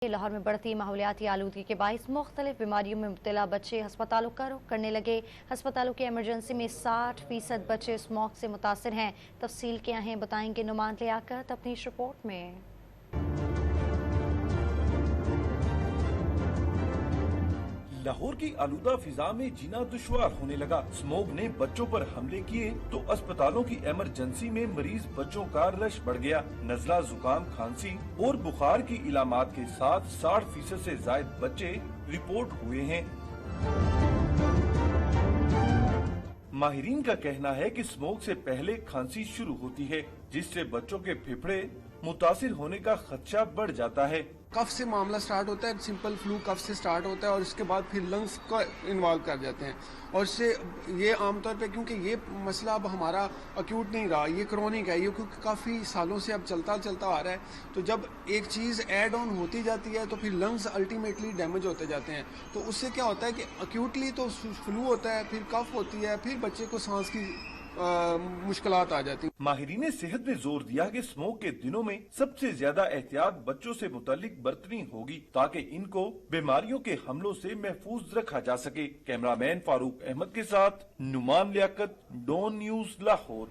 لاہور میں بڑھتی ماحولیاتی آلودگی کے باعث مختلف بیماریوں میں مبتلا بچے ہسپتالوں کا رخ کرنے لگے۔ ہسپتالوں کے ایمرجنسی میں 60% بچے اسموگ سے متاثر ہیں۔ تفصیل کیا ہیں بتائیں گے نعمان لیاقت اپنی اس رپورٹ میں۔ لاہور کی آلودہ فضا میں جینا دشوار ہونے لگا۔ اسموگ نے بچوں پر حملے کیے تو اسپتالوں کی ایمرجنسی میں مریض بچوں کا رش بڑھ گیا۔ نزلہ، زکام، کھانسی اور بخار کی علامات کے ساتھ 60% سے زائد بچے رپورٹ ہوئے ہیں۔ ماہرین کا کہنا ہے کہ اسموگ سے پہلے کھانسی شروع ہوتی ہے، جس سے بچوں کے پھیپھڑے متاثر ہونے کا خدشہ بڑھ جاتا ہے۔ کف سے معاملہ سٹارٹ ہوتا ہے، سمپل فلو کف سے سٹارٹ ہوتا ہے اور اس کے بعد پھر لنگز کو انوالو کر جاتے ہیں، اور اس سے یہ عام طور پہ کیونکہ یہ مسئلہ اب ہمارا اکیوٹ نہیں رہا، یہ کرونک ہے، یہ کیونکہ کافی سالوں سے اب چلتا آ رہا ہے، تو جب ایک چیز ایڈ آن ہوتی جاتی ہے تو پھر لنگز الٹیمیٹلی ڈیمیج ہوتے جاتے ہیں۔ تو اس سے کیا ہوتا ہے کہ اکیوٹلی تو فلو ہوتا ہے، پھر کف ہوتی ہے، پھر بچے کو سانس کی مشکلات آ جاتی ہیں۔ ماہرین صحت نے زور دیا کہ اسموگ کے دنوں میں سب سے زیادہ احتیاط بچوں سے متعلق برتنی ہوگی تاکہ ان کو بیماریوں کے حملوں سے محفوظ رکھا جا سکے۔ کیمرہ مین فاروق احمد کے ساتھ نعمان لیاقت، ڈون نیوز لاہور۔